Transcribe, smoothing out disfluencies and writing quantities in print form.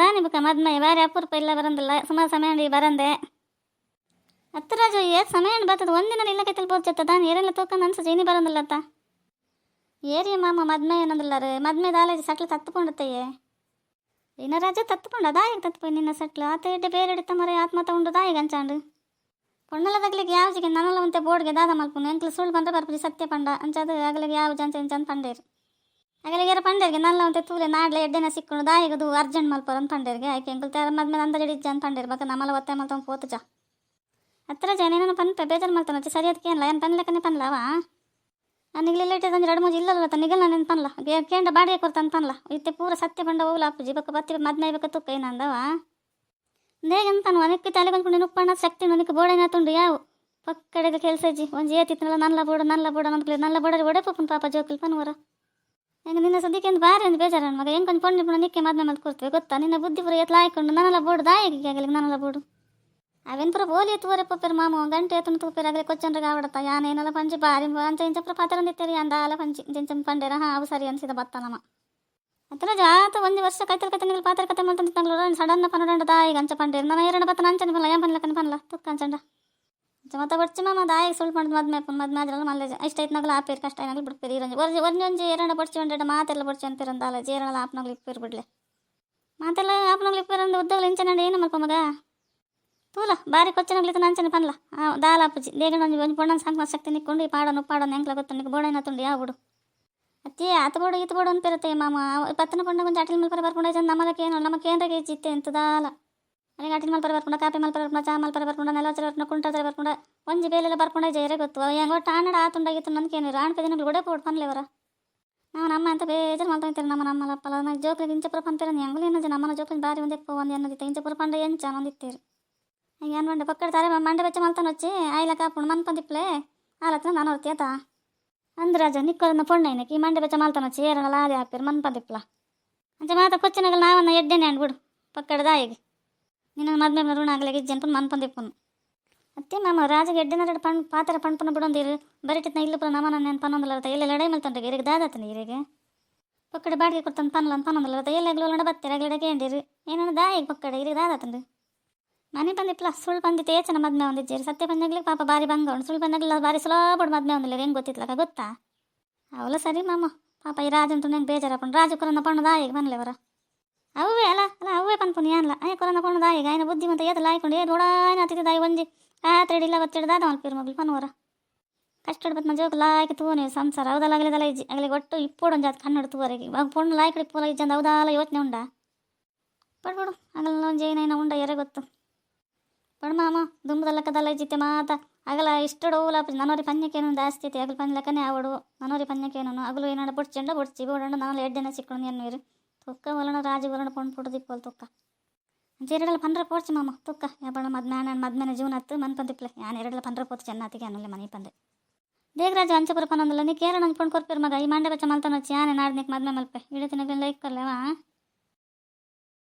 ದಾನಿ ಬುಕ್ಕ ಮದ್ಮೆ ಬಾರಿ ಅಪೂರ್ಪ ಇಲ್ಲ ಬರಂದಿಲ್ಲ ಸುಮಾರು ಸಮಯ ಉಂಡು ಬರಂದೆ ಹತ್ತು ರಾಜು ಏತ್ ಸಮಯ ಉಂಡು ಬರ್ತದೆ ಒಂದಿನ ಇಲ್ಲ ಕೈತಲ್ ಬೋಚತ್ತ ದಾನಿ ಏರೆಲ್ಲ ತೂಕಂದು ಅನ್ಸ ಇನಿ ಬರಂದಿಲ್ಲ ಅತ್ತ ಏರಿ ಮಾಮ ಮದ್ಮೆ ಏನಂದಿಲ್ಲ ರೀ ಮದ್ಮೆ ದಾಲೇಜಿ ಸಟ್ಲು ತತ್ತುಕೊಂಡತ್ತಯ್ಯೇ ಇನ್ನ ರಾಜ ತತ್ತುಕೊಂಡ ದಾಯಿಗೆ ತತ್ತುಪೋಯಿ ನಿನ್ನ ಸಟ್ಲು ಆತ ಎಡ್ಡೆ ಬೇರೆ ಎಡಿತ ಮರೆ ಆತ್ಮತ ಉಂಡು ದಾಯಿಗೆ ಅಂಚಾಂಡು ಪೊಣ್ಣಲ ತಗ್ಲಿಗೆ ಯಾವಜಿಗೆ ನನ್ನಲ್ಲ ಒಂತೆ ಬೋರ್ಡ್ಗೆ ದಾದ ಮಲ್ಪುನು ಎಂಕ್ಲು ಸುಳ್ಳು ಬಂದ್ರೆ ಬರ್ಪುಜಿ ಸತ್ಯ ಪಂಡ ಅಂಚದು ಅಗಲಿಗೆ ಯಾವ ಜಂಚ ಇಂಚಂದು ಪಂಡೇರು ಅಗಲಿಗೆ ಪಂಡೇರಿಗೆ ನಲ್ಲ ಒಂತೆ ತೂಲೆ ನಾಡ್ಲೆ ಎಡ್ಡೆನ ಸಿಕ್ಕೊಂಡು ದಾಯಿಗದು ಅರ್ಜೆಂಟ್ ಮಲ್ಪರ ಅಂತ ಪಂಡೇರಿಗೆ ಆಯ್ಕೆ ಎಂಕ್ಲು ತರ ಮದ್ಮೇಲೆ ಅಂದ ಜಡಿಜ್ಜ ಅಂತ ಪಂಡೇರು ಬಕ್ಕ ನಮ್ಮಲ್ಲ ಒತ್ತೆ ಮಲ್ತವ ಪೋತು ಜಾ ಹತ್ರ ಜನ ಏನೇನು ಪನ್ಪೆ ಬೇಜಾರು ಮಲ್ತಾನ ಸರಿಯದಕ್ಕೆ ಏನಿಲ್ಲ ಏನು ಪನ್ಲೆಕ್ಕನೆ ಪನ್ಲವ ನನಗೆ ಇಟ್ಟಿದ್ದು ಅಂದ್ರೆ 2-3 ಇಲ್ಲಲ್ಲ ನಿಗಲ್ ನಾನು ಪನ್ಲ ಕೇಂದ್ರ ಬಾಡಿಗೆ ಕೊಡ್ತಾನೆ ಪನ್ಲ ಇತ್ತೆ ಪೂರ ಸತ್ಯ ಪಂಡ ಹೋಗ್ಲ ಅಪ್ಪುಜಿ ಬಕ್ಕ ಬತ್ತಿ ಮದ್ಮೆ ಬೇಕು ತುಕ್ಕ ಏನಂದವ ನೇಗಂತಾನು ಅನಕ್ಕೆ ತಲೆ ಬಂದ್ಕೊಂಡು ಉಪ್ಪಣ್ಣ ಶಕ್ತಿ ನನಗೆ ಬೋಡೇನ ತುಂಡು ಯಾವ ಪಕ್ಕಡೆಗೆ ಕೆಲಸಜ್ಜಿ ಒಂದು ಏತಿತ್ತನಲ್ಲ ನಲ್ಲ ಬೋಡ ನಂಬ್ಲಿ ನಲ್ಲ ಬೋಡಲ್ಲಿ ಒಡೆಪಪ್ಪನ ಪಾಪ ಜೋಕಲ್ ಪನ್ವರ ಹೆಂಗೆ ನಿನ್ನ ಸದ್ಯಕ್ಕೆ ಒಂದು ಬಾರಿ ಒಂದು ಬೇಜಾರ ಮಗ ಹೆಂಗೆ ಕೊಂಡು ಪೊಣ್ಣೆ ಪುಣ್ಣ ನಿಕ್ಕೆ ಮದ್ಮೆ ಮಲ್ತು ಕೊಡ್ತೇವೆ ಗೊತ್ತಾ ನಿನ್ನ ಬುದ್ಧಿ ಪುರ ಎತ್ಲ ಹಾಕೊಂಡು ನನ್ನಲ್ಲ ಬೋಡು ದಾಯಿಗೆ ಆಗಲಿ ನನ್ನಲ್ಲ ಬೋಡು ಅವೇನು ಪುರ ಬೋಲಿ ಎತ್ತುವರೆ ಪಪ್ಪೇರು ಮಾಮ ಗಂಟೆ ಎತ್ತನ ತೂಪೇರಾಗಲಿ ಕೊಚ್ಚಂಡ್ರಿಗೆ ಆವಡತ್ತ ಯಾನೇನಲ್ಲ ಪಂಚಿ ಬಾರಿ ಅಂಚ ಇಂಚಪ್ರ ಪಾತ್ರ ನಿತ್ತೇರಿ ಅಂದಾಲ ಪಂಚಿ ಇಂಚಂ ಪಂಡೇರ ಅವು ಸರಿ ಅನ್ಸಿದ ಬತ್ತನಮ್ಮ ಹತ್ರ ಜಾತ ಒಂದು ವರ್ಷ ಕೈತಲ್ ಪಾತ್ರ ಕತೆ ಮಾಡ್ತಂತ ಸಡನ್ನ ಪನ್ನಡ ದಾಯಿಗೆ ಅಂಚ ಪಂಡೇರು ನಾನು 2 ಬತ್ತ ಅಂಚನೆ ಪನ್ಲ ಏನು ಪನ್ಲಕ್ಕನ ಪನ್ಲ ತುಕ್ಕ ಅಂಚಂಡ ಮತ್ತೆ ಬಡ್ಚಿ ಮಾಮ ದಾಯಿಗೆ ಸುಳ್ಳು ಮಾಡಿದ್ ಮದ್ಮೆ ಆದ್ರಲ್ಲ ಮಲ್ಲೆ ಇಷ್ಟ ಐತ್ ನಗಲ ಆಪೇರು ಕಷ್ಟ ಏನಾಗಲಿ ಬಿಡ್ಪೇರಿ ಇರಂಜಿ ಒಂಜಿ 2 ಬಡ್ಚಿ ಒಂಡೆಡ ಮಾತೆಲ್ಲ ಬಡ್ಚಿ ಅಂತಿರಂದಲ್ಲ ಜೇರಲ್ಲ ಆಪ್ನಾಗ್ಲಿ ಇಪ್ಪೇರು ಬಿಡ್ಲೆ ಮಾತೆಲ್ಲ ಆಪ್ನಾಗ್ಲಿ ಇಪ್ಪೇರು ಅಂದ್ರೆ ಉದ್ದಾಗಲಿ ಇಂಚನ ಏನು ಮಲ್ಪ ಮಗ ತೂಲ ಬಾರಿ ಕೊಚ್ಚನಾಗ್ಲಿತ್ತು ನಂಚನೆ ಪನ್ಲ ದಾಲ ಅಪ್ಪಜಿ ದೇಗಣ ಒಂದು ಪೊಣ್ಣನ ಸಂಕ್ಮ ಶಕ್ತಿ ನಿಕ್ಕೊಂಡು ಈ ಪಾಡೋನು ಎಂಕ್ಲ ಗೊತ್ತ ನಿಕ್ಕೆ ಬೋಡೇನ ತುಂಡು ಯಾವ ಬಿಡು ಅತ್ತಿ ಆತ ಬೋಡು ಈತ ಬೋಡು ಅಂತಿರುತ್ತೆ ಮಾಮ ಪತ್ತನ ಪೊಣ್ಣ ಕೊಂಚ ಅಟಿಲ್ ಮಲ್ಪರ ಬರ್ಕೊಂಡು ನಮ್ಮಲಕ್ಕೇನು ನಮಗೇನ್ರಾಗೆ ಚಿತ್ತೆ ಅಂತ ದಾಲ ನನಗೆ ಅಟಿಲ್ ಮಲ್ಪರ ಬರ್ಕೊಂಡು ಕಾಪಿ ಮಲ್ಪರ ಬರ್ಕೊಂಡು ಚಾ ಮಲ್ಪರ ಬರ್ಕೊಂಡು ನೆಲವಚ್ಚರ ಬರ್ಕೊಂಡು ಕುಂಟರ ಬರ್ಕೊಂಡು ಒಂಜಿ ಬೇಲೆಲ್ಲ ಬರ್ಕೊಂಡೆ ಜೈರೆ ಗೊತ್ತು ಹೆಂಗೆ ಒಟ್ಟು ಆನಡ ಆತುಂಡಾಗಿತ್ತು ನನಗೇನು ಆಣ್ ಪದಿನ ಗೊಡೆ ಪೋಡು ಪನ್ಲೇವರ ನಾವು ನಮ್ಮ ಅಂತ ಬೇಜಾರು ಮಾಡ್ತಾಯಿರ್ತಾರೆ ನಮ್ಮಲ್ಲಪ್ಪಲ್ಲ ನನಗೆ ಜೋಕ್ಲಿಗೆ ಇಂಚಪುರ ಪಂತೀರ ಹೆಂಗಲೇನ ನಮ್ಮನ ಜೋಕ್ಲಿಗೆ ಬಾರಿ ಒಂದೆಪ್ಪ ಒಂದು ಅನ್ನೋದಿತ್ತು ಇಂಚಪುರ ಪಂಡ ಎಂಚ ಅನ್ನೋದಿತ್ತೇರು ಏನು ಮಂಡೆ ಪಕ್ಕಡ ತಾರೆ ಮಂಡೆ ಬೆಚ್ಚ ಮಲ್ತಾನೆ వచ్చి ಆಯ್ಲ ಕಾಪುಂಡು ಮನ್ಪಂದಿಪ್ಲೆ ಆಲತ್ರ ನಾನು ಹೊರ್ತಿಯತ ಅಂದ್ರಾಜ ನಿಕ್ಕೋದನ್ನ ಪೊಣ್ಣೈನಕ್ಕೆ ಈ ಮಂಡೆ ಬೆಚ್ಚ ಮಲ್ತಾನೆ వచ్చి ಏರಲ್ಲ ಅದೇ ಹಾಕ್ತೀರಿ ಮನ್ಪಂದಿಪ್ಲ ಅಂಚೆ ಮಾತ ಕೊಚ್ಚಿನಾಗಲ್ಲ ನಾವನ್ನ ಎಡ್ಡೆನೆ ಅಂಡ್ಬಿಡು ಪಕ್ಕಡ ದಾಯಿಗೆ ನಿನ್ನ ಮದ್ಮೆ ಋಣ ಆಗಲಿಗೆ ಇಜ್ಜನ್ಪುನ್ ಮನ್ಪಂದಿಪ್ಪುನು ಅತ್ತೆ ಮಾಮ ರಾಜಗೆ ಎಡ್ಡೆನ ಪಾತ್ರ ಪಣ್ಪುನ ಬಿಡೊಂದಿರು ಬರಿಟಿತ್ನ ಇಲ್ಲ ಪುರ ನಮ್ಮನ ನೆನ್ ಪನ್ನೊಂದಲ್ಲ ಎಲ್ಲ ಲಡೈ ಮಲ್ತಾನೆ ಇರಿಗೆ ದಾದತನ ಇರಿಗೆ ಪಕ್ಕಡ ಬಾಡಿಗೆ ಕೊಡ್ತಾನೆ ಪನ್ಲ ಅಂತ ಪನ್ನೊಂದಲ್ಲ ಎಲ್ಲ ಎಗ್ಲೋಲಂಡ ಬತ್ತೀರ ಅಗ್ಲಡ ಕೇಂದಿರು ಏನನ್ನ ದಾಯಿಗೆ ಪಕ್ಕಡ ಇರಿಗೆ ದಾದತಂದು ಮನೆ ಬಂದಿಪ್ಲ ಸುಳ್ಳು ಬಂದಿತ್ತು ಏಚನ ಮದ್ಮೆ ಒಂದಿಜ್ಜೇರಿ ಸತ್ಯ ಬಂದಾಗ್ಲಿಕ್ಕೆ ಪಾಪ ಬಾರಿ ಬಂಗ ಉಂಡು ಸುಳ್ಳು ಬಂದಾಗಲಿಲ್ಲ ಬಾರಿ ಸುಲಭ ಮದ್ಮೆ ಒಂದಿಲ್ಲ ಹೆಂಗೆ ಗೊತ್ತಿತ್ಲಕ ಗೊತ್ತಾ ಅವಳ ಸರಿ ಮಾಮ ಪಾಪ ಈ ರಾಜಂತೂ ನಂಗೆ ಬೇಜಾರಪ್ಪಣ ರಾಜು ಕೊರನ ಪಣ್ಣು ದಾಯಿಗೆ ಬನ್ಲೇವರ ಅವೇ ಅಲ್ಲ ಅವೇ ಪನ್ಪುನಿ ಏನಲ್ಲ ಅಯ್ಯ ಕೊರನ ಪಣ್ಣು ದಾಯಿಗೆ ಆಯ್ನ ಬುದ್ಧಿ ಮತ್ತೆ ಏತಲ್ಲ ಆಯ್ಕೊಂಡು ಏನು ಓಡಾಯ್ನ ಹತ್ತಿದ ದಾಯಿ ಒಂಜಿ ಕಾತ್ರೆಡಿಲ್ಲ ಬತ್ತಿಡ್ದು ದಾದ ಮಲ್ಪೀರು ಮಗ್ಳು ಪನ್ವರ ಕಷ್ಟಡ್ ಬತ್ ಜೋಕು ಲಾಯ್ಕೆ ತೂನೆ ಸಂಸಾರ ಹೌದಲ್ಲ ಆಗಲಿದಲ್ಲ ಇಜ್ಜಿ ಆಗಲಿ ಒಟ್ಟು ಇಪ್ಪೋಡು ಜಾತಿ ಕಣ್ಣಡು ತೂವರೆಗೆ ಪೊಣ್ಣು ಲಾಯ್ಕಡಿ ಪೂಲ ಇಜ್ಜಂದು ಹೌದಲ್ಲ ಯೋಚನೆ ಉಂಡ ಪಡ್ಬಿಡು ಆಗಲ್ಲ ಒಂದು ಜೈನ ಉಂಡ ಎರೆ ಗೊತ್ತು ಪಡ್ ಮಾಮ ದುಂಬದಲ್ಲಕ್ಕದಲ್ಲ ಜಿತ್ತೆ ಮಾತ ಆಗಲ ಇಷ್ಟಡು ಓಲಾಪ ನನೋರಿ ಪನ್ಯಕ್ಕೇನು ಜಾಸ್ತಿ ಐತಿ ಆಗಲು ಪನ್ಲಕ್ಕನೇ ಆವಡು ನನೋರಿ ಪನ್ಯಕ್ಕೇನು ಆಗಲು ಏನಾಡ ಬೊಡ್ಚಿ ಬೋಡಂಡ ನಾನು ಎಡ್ಡೆನ ಸಿಕ್ಕೊಂಡು ಏನು ತುಕ್ಕ ಒಲಣ ರಾಜು ಒಲಣ ಪೊಂಡು ಪುಟ್ಟು ದಿಪ್ಪಲ್ ತುಕ್ಕ ಜೇರೆಲ್ಲ ಪಂದ್ರ ಪೋಡ್ಚಿ ಮಾಮ ತುಕ್ಕ ಯಾಬಣ ಮದ್ಮೇನ ಜೀವನ ಹತ್ತು ಮನ್ಪಂದಿಪ್ಲೆ ಯಾನು 2 ಪಂದ್ರ ಪೋತು ಚೆನ್ನತಿಗೆ ಅನ್ನಲ್ಲ ಮನೆ ಪಂದೆ ದೇಗರಾಜು ಅಂಚಪುರ ಪನ್ನೊಂದಲ್ಲ ನೀ ಕೇರಳ ಪೊಂಡು ಕೊರ್ಪಿರ್ ಮಗ ಈ ಮಂಡೆ ಬಚ್ಚ ಮಲ್ತಾನ వచ్చి ಯಾನೆ ನಾಡ್ನಿಕ್ ಮದ್ಮೆ ಮಲ್ಪೆ ಇಡತಿನ ಲೈಕ್ ಕರ್ಲೇವಾ